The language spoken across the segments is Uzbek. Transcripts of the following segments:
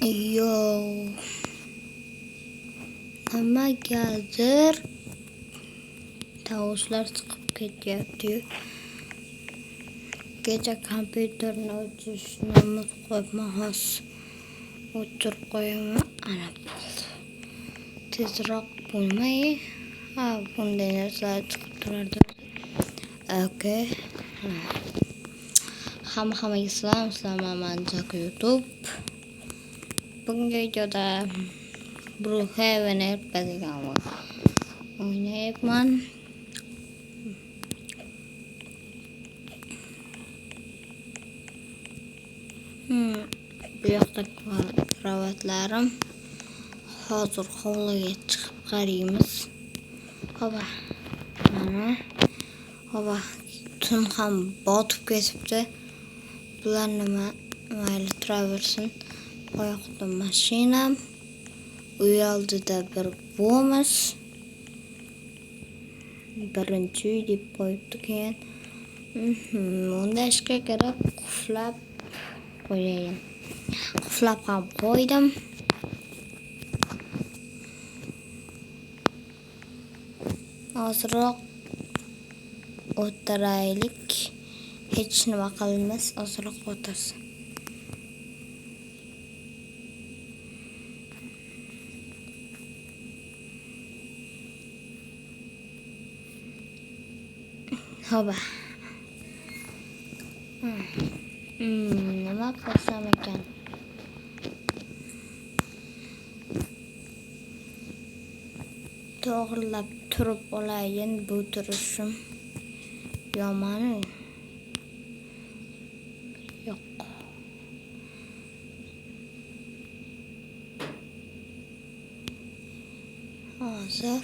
Yo, nimagadir tovushlar chiqib ketyapti. Kecha kompyuterni o'chirishni unutib qo'yibman. O'chirib qo'yaman. Ana bo'ldi. Tezroq bo'lmay, bunday narsalar chiqib turardi. Okay. Hammaga salom, Jak YouTube. Bugungi videoda Brookhaven degan o'ynayapman. Bu yoqda kravatlarim. Hozir hovliga chiqib qaraymiz. Hava tun ham botib ketibdi. Bular nima? Mayli turaversin. Oyoqda mashinam. Uy oldida bir bo'lmiz. Birinchi uy deb qo'yibdi keyin. Unda ishga kirib quflab qo'yayin. Quflab ham qo'ydim. Ozroq o'tiraylik. Hech nima qilmas, ozroq o'tirsin. Hoba. Nima qilsam ekan? To'g'rilab turib olayin, bu turishim yomon. Yo'q. Hozir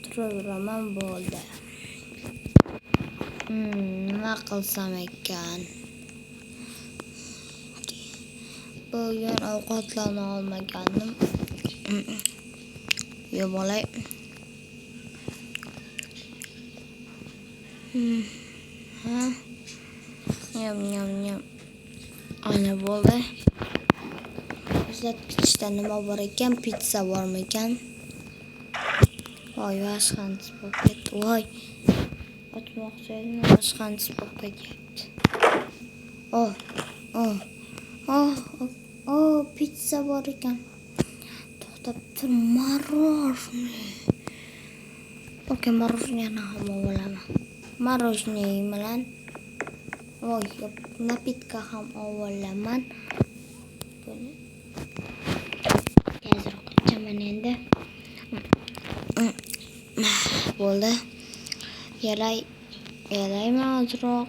turaveraman bo'ldi. Nima qilsam ekan? Bugun ovqatlana olmagandim. Yeb olay. Nyam. Ana bo'ldi. Uzatgichda nima bor ekan? Pizza bormi ekan? Voy, vashqantis bo'lib ketdi. Voy. Ochmoqchi edim, vashqantis bo'lib ketyapti. Pizza bor ekan. To'xtab tur, мороженое. Okey, мороженое ham olaman. Мороженое bilan napitka ham olaman. Buni tezroq ichaman endi. Bo'ldi. Yalayman ozroq.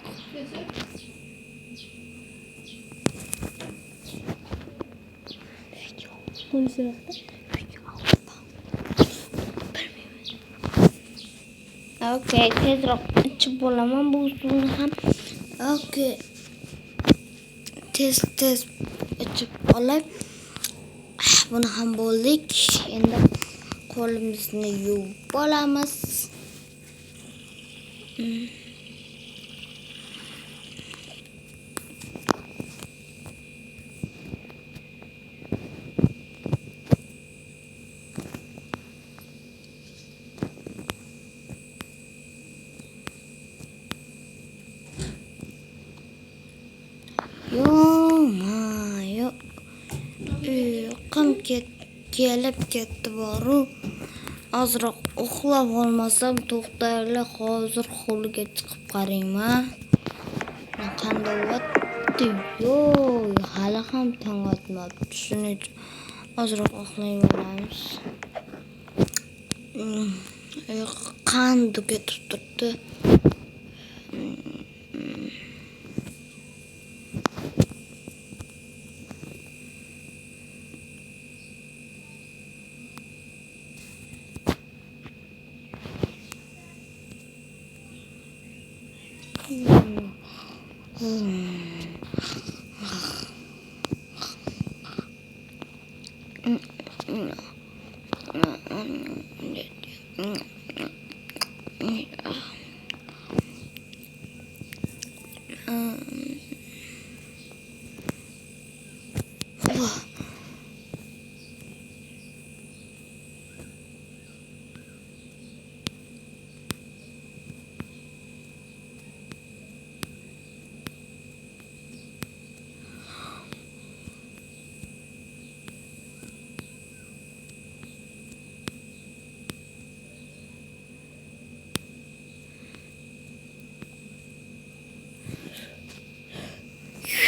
Okay, tezroq ichib bo'laman bu suvni ham. Okay. Tez ichib olib. Buni ham bo'ldik. Endi qo'limizni yuvib olamiz. Yo'q. Uyqum kelib ketdi boru. Ozroq uxlab olmasam to'xtaylar, hozir hovliga chiqib qarayman. Qanday o'tdi? Yo'q, hali ham tong otmabdi. Shuning uchun ozroq uxlayveramiz. Qandu ketib turibdi.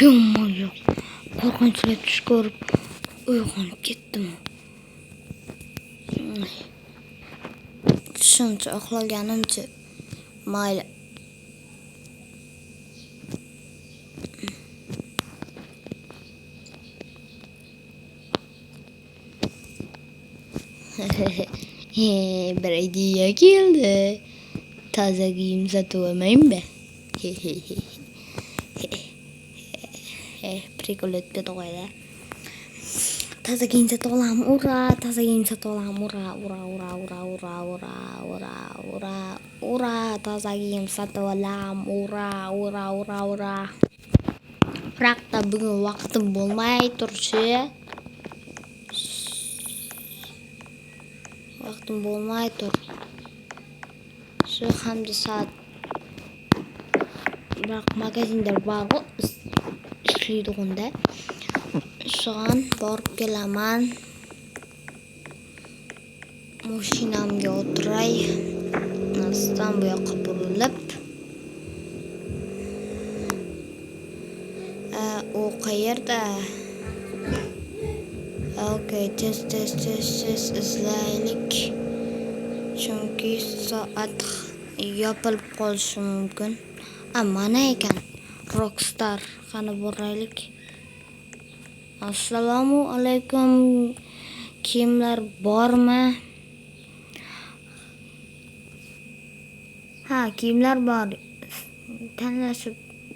Yo'q. Qo'rqinchli tush ko'rib uyg'onib ketdim. Shuncha uxlaganimcha mayli. Bir idea keldi. Toza kiyim sotib olmaymi? Prikol o'tdi qo'yda. Toza kiyim sotib olaman. Ura, toza kiyim sotib olaman. Ura, toza kiyim sotib olaman. Ura. Biroqda bugun vaqtim bo'lmay turchi. Vaqtim bo'lmay tur. Shu hamda soat biroq magazinda bor ishlaydiganda. So'ng borib kelaman. Mashinamga o'tiray. Nasdan bu yoqqa burilib. U qayerda? Okay, tez izlaylik. Chunki soat yopilib qolishi mumkin. Mana ekan. Rockstar. Qani boraylik. Assalomu alaykum. Kimlar bormi? Ha, kimlar bor?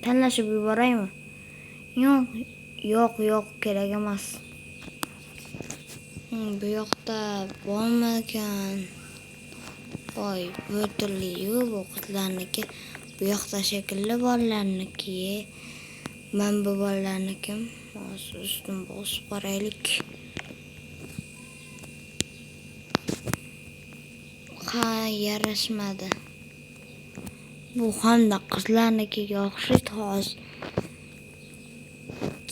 Tanlashib yuboraymi? Yo'q, kerak emas. Bu yoqda bormi ekan? Voy, bu turli-yu bu qizlarniki. Bu yoqda shekilli bolalarniki. Men bu bolalarnikim. Ustim bosib qaraylik. Yarashmadi. Bu hamda qizlarnikiga o'xshaydi hozir.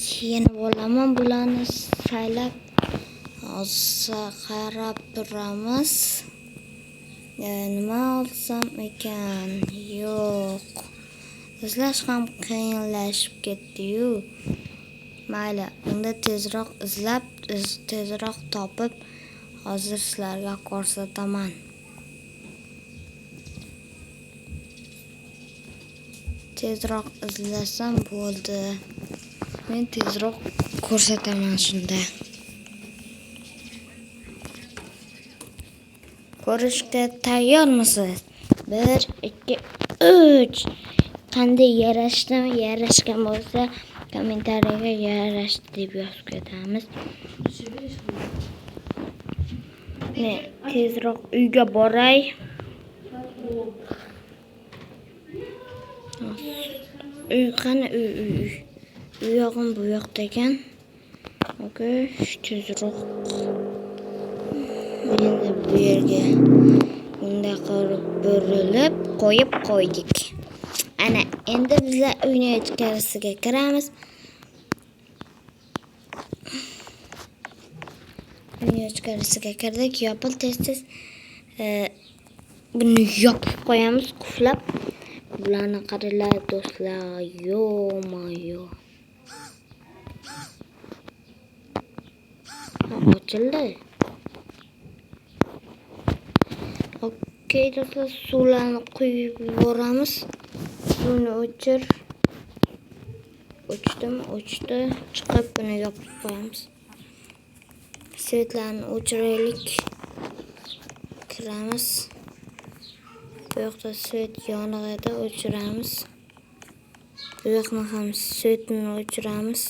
Keyin bo'laman bularni saylab qarab turamiz. Nima olsam ekan? Yo'q. Izlash ham qiyinlashib ketdi-yu. Mayli, unda tezroq izlab, tezroq topib hozir sizlarga ko'rsataman. Tezroq izlasam bo'ldi. Men tezroq ko'rsataman shunda. Ko'rishga tayyormisiz? 1, 2, 3. Qanday yarashdimi? Yarashgan bo'lsa, kommentariyaga yarashdi deb yozib ketamiz. Men tezroq uyga boray. Uy qani uy. Uyog'im bu yoqda ekan. Okay, tezroq. Endi bu yerga bunday qilib burilib qo'yib qo'ydik. Ana, endi bizlar uyning ichkarisiga kiramiz. Uyning ichkarisiga kirdik. Yopil tez. Buni yopib qo'yamiz, quflab. Bularni qaranglar do'stlar. Yo-mayo. Ochildi. Okay, do'stlar, suvlarni quyib yuboramiz. Suvni o'chir. O'chdi. Chiqib buni yopib qo'yamiz. Svetlarni o'chiraylik. Kiramiz. Bu yoqda svet yonig'ida o'chiramiz. Bu yoqni ham svetni o'chiramiz.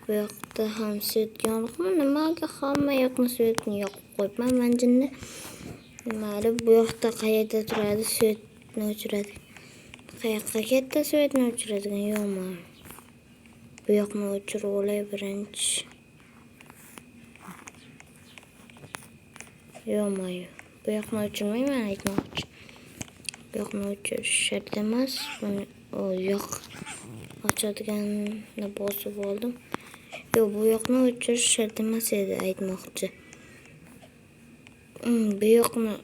Bu yoqda ham svet yoniqmi? Nimaga hamma yoqni svetni yoqib qo'yibman men jinni? Mayli, bu yoqda qayerda turadi svetni o'chiradi. Qayoqqa ketdi svetni o'chiradigan? Yo'qmi? Bu yoqni o'chirib olay birinchi. Yo'qmi? Bu yoqni o'chirmayman aytmoqchi. Bu yoqni o'chirish shart emas. Buni yo'q. Ochadiganni bosib oldim. Yo'q, bu yoqni o'chirish shart emas edi aytmoqchi. Bu yoqni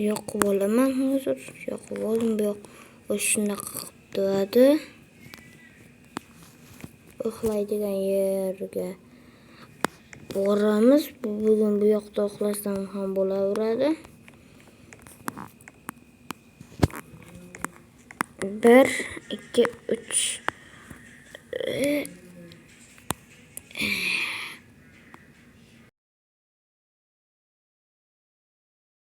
yoqib olaman hozir. Yoqib oldim. Bu yoq shunaqa qilib turadi. uxlaydigan yerga boramiz. Bugun bu yoqda uxlasam ham bo'laveradi. 1 2 3